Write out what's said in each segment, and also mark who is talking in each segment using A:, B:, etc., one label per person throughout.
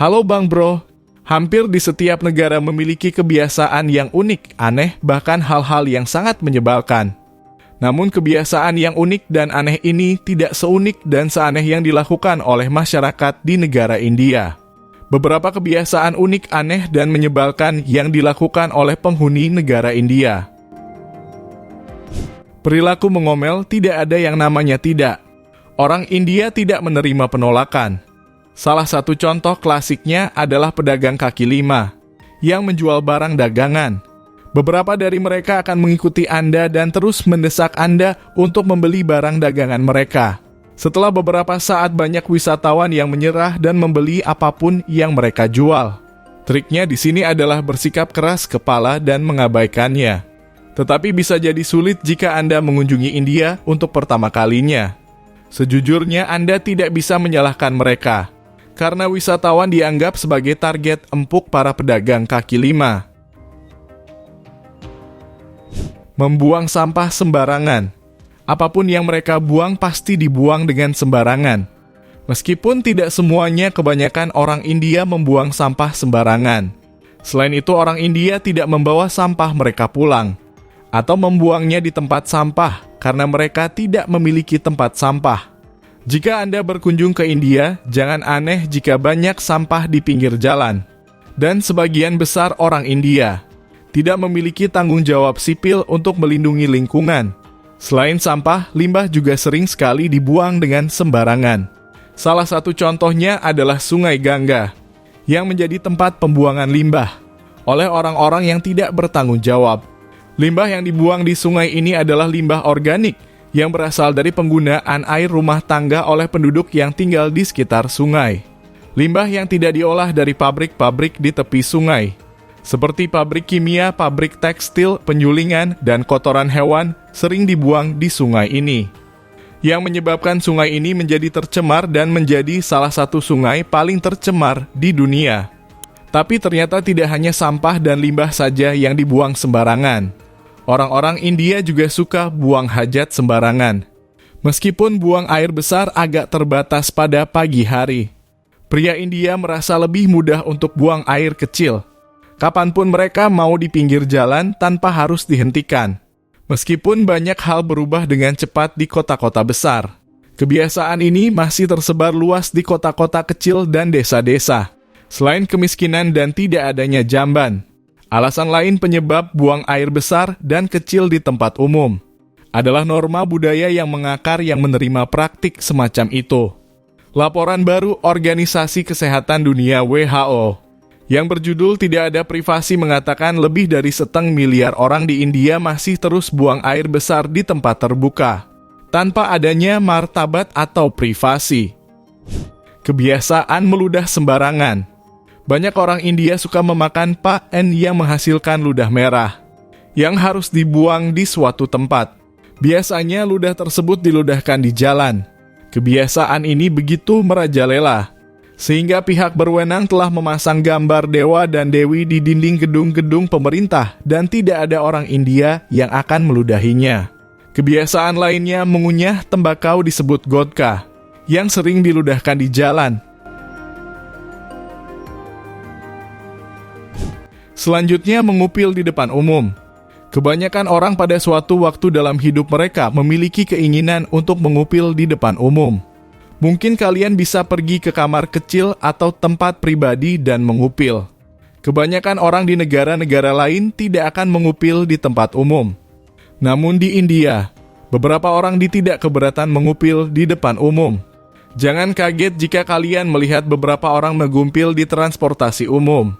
A: Halo Bang Bro, hampir di setiap negara memiliki kebiasaan yang unik, aneh, bahkan hal-hal yang sangat menyebalkan. Namun kebiasaan yang unik dan aneh ini tidak seunik dan seaneh yang dilakukan oleh masyarakat di negara India. Beberapa kebiasaan unik, aneh, dan menyebalkan yang dilakukan oleh penghuni negara India. Perilaku mengomel, tidak ada yang namanya tidak. Orang India tidak menerima penolakan. Salah satu contoh klasiknya adalah pedagang kaki lima yang menjual barang dagangan. Beberapa dari mereka akan mengikuti Anda dan terus mendesak Anda untuk membeli barang dagangan mereka. Setelah beberapa saat banyak wisatawan yang menyerah dan membeli apapun yang mereka jual. Triknya di sini adalah bersikap keras kepala dan mengabaikannya. Tetapi bisa jadi sulit jika Anda mengunjungi India untuk pertama kalinya. Sejujurnya Anda tidak bisa menyalahkan mereka, karena wisatawan dianggap sebagai target empuk para pedagang kaki lima. Membuang sampah sembarangan. Apapun yang mereka buang pasti dibuang dengan sembarangan. Meskipun tidak semuanya, kebanyakan orang India membuang sampah sembarangan. Selain itu, orang India tidak membawa sampah mereka pulang, atau membuangnya di tempat sampah, karena mereka tidak memiliki tempat sampah. Jika Anda berkunjung ke India, jangan aneh jika banyak sampah di pinggir jalan. Dan sebagian besar orang India tidak memiliki tanggung jawab sipil untuk melindungi lingkungan. Selain sampah, limbah juga sering sekali dibuang dengan sembarangan. Salah satu contohnya adalah Sungai Gangga, yang menjadi tempat pembuangan limbah oleh orang-orang yang tidak bertanggung jawab. Limbah yang dibuang di sungai ini adalah limbah organik yang berasal dari penggunaan air rumah tangga oleh penduduk yang tinggal di sekitar sungai. Limbah yang tidak diolah dari pabrik-pabrik di tepi sungai, seperti pabrik kimia, pabrik tekstil, penyulingan, dan kotoran hewan sering dibuang di sungai ini, yang menyebabkan sungai ini menjadi tercemar dan menjadi salah satu sungai paling tercemar di dunia. Tapi ternyata tidak hanya sampah dan limbah saja yang dibuang sembarangan. Orang-orang India juga suka buang hajat sembarangan. Meskipun buang air besar agak terbatas pada pagi hari, pria India merasa lebih mudah untuk buang air kecil. Kapanpun mereka mau di pinggir jalan tanpa harus dihentikan. Meskipun banyak hal berubah dengan cepat di kota-kota besar, kebiasaan ini masih tersebar luas di kota-kota kecil dan desa-desa. Selain kemiskinan dan tidak adanya jamban, alasan lain penyebab buang air besar dan kecil di tempat umum adalah norma budaya yang mengakar yang menerima praktik semacam itu. Laporan baru Organisasi Kesehatan Dunia WHO yang berjudul Tidak Ada Privasi mengatakan lebih dari 1,5 miliar orang di India masih terus buang air besar di tempat terbuka, tanpa adanya martabat atau privasi. Kebiasaan meludah sembarangan. Banyak orang India suka memakan paen yang menghasilkan ludah merah, yang harus dibuang di suatu tempat. Biasanya ludah tersebut diludahkan di jalan. Kebiasaan ini begitu merajalela, sehingga pihak berwenang telah memasang gambar dewa dan dewi di dinding gedung-gedung pemerintah dan tidak ada orang India yang akan meludahinya. Kebiasaan lainnya mengunyah tembakau disebut godka, yang sering diludahkan di jalan. Selanjutnya, mengupil di depan umum. Kebanyakan orang pada suatu waktu dalam hidup mereka memiliki keinginan untuk mengupil di depan umum. Mungkin kalian bisa pergi ke kamar kecil atau tempat pribadi dan mengupil. Kebanyakan orang di negara-negara lain tidak akan mengupil di tempat umum. Namun di India, beberapa orang tidak keberatan mengupil di depan umum. Jangan kaget jika kalian melihat beberapa orang mengumpil di transportasi umum.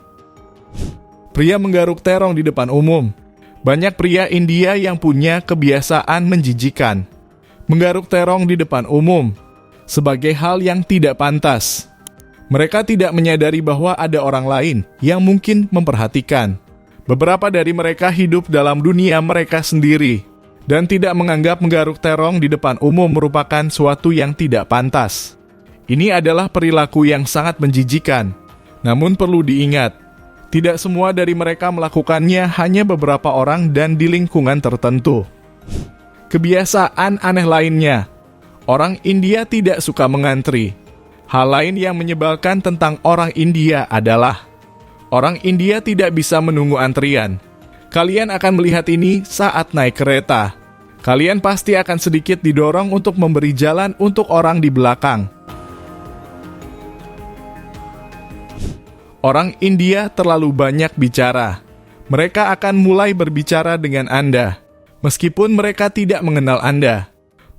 A: Pria menggaruk terong di depan umum. Banyak pria India yang punya kebiasaan menjijikan, menggaruk terong di depan umum sebagai hal yang tidak pantas. Mereka tidak menyadari bahwa ada orang lain yang mungkin memperhatikan. Beberapa dari mereka hidup dalam dunia mereka sendiri dan tidak menganggap menggaruk terong di depan umum merupakan suatu yang tidak pantas. Ini adalah perilaku yang sangat menjijikan. Namun perlu diingat, tidak semua dari mereka melakukannya, hanya beberapa orang dan di lingkungan tertentu. Kebiasaan aneh lainnya, orang India tidak suka mengantri. Hal lain yang menyebalkan tentang orang India adalah orang India tidak bisa menunggu antrian. Kalian akan melihat ini saat naik kereta. Kalian pasti akan sedikit didorong untuk memberi jalan untuk orang di belakang. Orang India terlalu banyak bicara. Mereka akan mulai berbicara dengan Anda, meskipun mereka tidak mengenal Anda.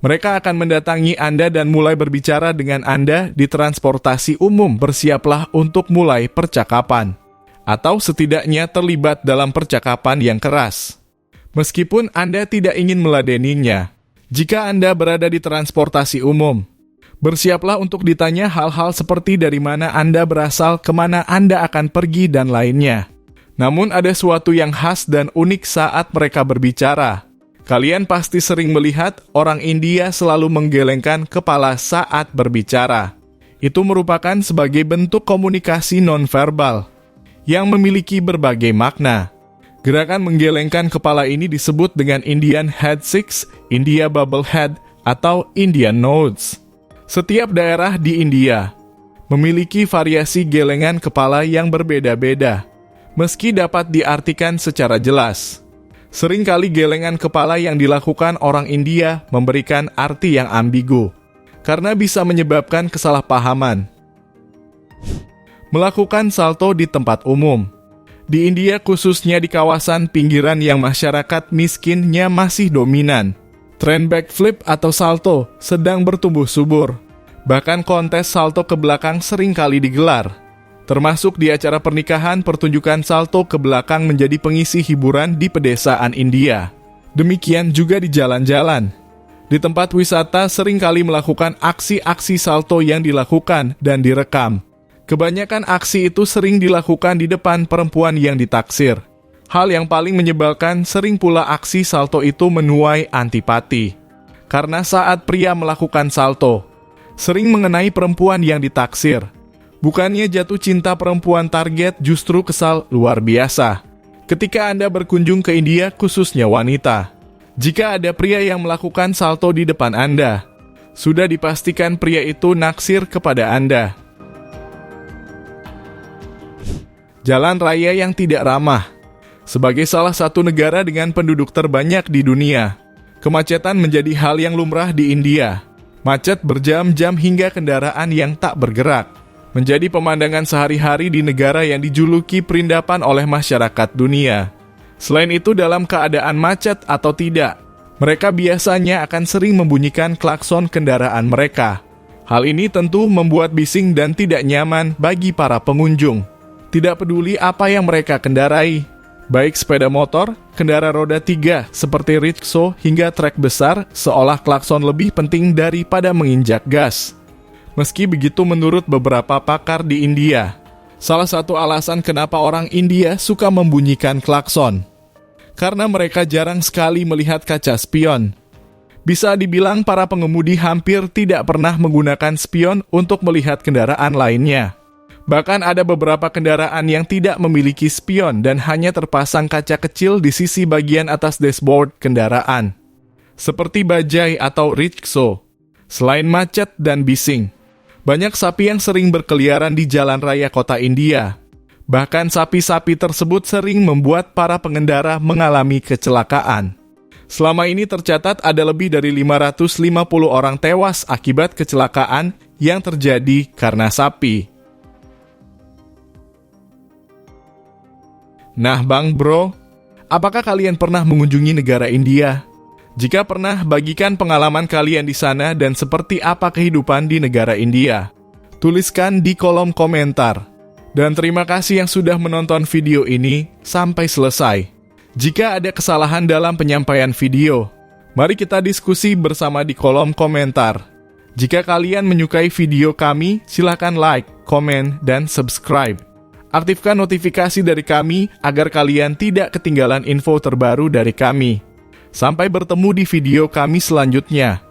A: Mereka akan mendatangi Anda dan mulai berbicara dengan Anda di transportasi umum. Bersiaplah untuk mulai percakapan, atau setidaknya terlibat dalam percakapan yang keras. Meskipun Anda tidak ingin meladeninya, jika Anda berada di transportasi umum, bersiaplah untuk ditanya hal-hal seperti dari mana Anda berasal, kemana Anda akan pergi, dan lainnya. Namun ada sesuatu yang khas dan unik saat mereka berbicara. Kalian pasti sering melihat orang India selalu menggelengkan kepala saat berbicara. Itu merupakan sebagai bentuk komunikasi nonverbal yang memiliki berbagai makna. Gerakan menggelengkan kepala ini disebut dengan Indian Head Shakes, India Bubble Head, atau Indian Nods. Setiap daerah di India memiliki variasi gelengan kepala yang berbeda-beda, meski dapat diartikan secara jelas. Seringkali gelengan kepala yang dilakukan orang India memberikan arti yang ambigu, karena bisa menyebabkan kesalahpahaman. Melakukan salto di tempat umum. Di India, khususnya di kawasan pinggiran yang masyarakat miskinnya masih dominan, tren backflip atau salto sedang bertumbuh subur. Bahkan kontes salto ke belakang seringkali digelar. Termasuk di acara pernikahan, pertunjukan salto ke belakang menjadi pengisi hiburan di pedesaan India. Demikian juga di jalan-jalan. Di tempat wisata seringkali melakukan aksi-aksi salto yang dilakukan dan direkam. Kebanyakan aksi itu sering dilakukan di depan perempuan yang ditaksir. Hal yang paling menyebalkan, sering pula aksi salto itu menuai antipati. Karena saat pria melakukan salto, sering mengenai perempuan yang ditaksir. Bukannya jatuh cinta perempuan target, justru kesal luar biasa. Ketika Anda berkunjung ke India, khususnya wanita, jika ada pria yang melakukan salto di depan Anda, sudah dipastikan pria itu naksir kepada Anda. Jalan raya yang tidak ramah. Sebagai salah satu negara dengan penduduk terbanyak di dunia, kemacetan menjadi hal yang lumrah di India. Macet berjam-jam hingga kendaraan yang tak bergerak menjadi pemandangan sehari-hari di negara yang dijuluki perindapan oleh masyarakat dunia. Selain itu, dalam keadaan macet atau tidak, mereka biasanya akan sering membunyikan klakson kendaraan mereka. Hal ini tentu membuat bising dan tidak nyaman bagi para pengunjung. Tidak peduli apa yang mereka kendarai, baik sepeda motor, kendaraan roda 3 seperti rickshaw hingga trek besar, seolah klakson lebih penting daripada menginjak gas. Meski begitu, menurut beberapa pakar di India, salah satu alasan kenapa orang India suka membunyikan klakson, karena mereka jarang sekali melihat kaca spion. Bisa dibilang para pengemudi hampir tidak pernah menggunakan spion untuk melihat kendaraan lainnya. Bahkan ada beberapa kendaraan yang tidak memiliki spion dan hanya terpasang kaca kecil di sisi bagian atas dashboard kendaraan, seperti bajai atau rickshaw. Selain macet dan bising, banyak sapi yang sering berkeliaran di jalan raya kota India. Bahkan sapi-sapi tersebut sering membuat para pengendara mengalami kecelakaan. Selama ini tercatat ada lebih dari 550 orang tewas akibat kecelakaan yang terjadi karena sapi. Nah Bang Bro, apakah kalian pernah mengunjungi negara India? Jika pernah, bagikan pengalaman kalian di sana dan seperti apa kehidupan di negara India. Tuliskan di kolom komentar. Dan terima kasih yang sudah menonton video ini sampai selesai. Jika ada kesalahan dalam penyampaian video, mari kita diskusi bersama di kolom komentar. Jika kalian menyukai video kami, silakan like, komen, dan subscribe. Aktifkan notifikasi dari kami agar kalian tidak ketinggalan info terbaru dari kami. Sampai bertemu di video kami selanjutnya.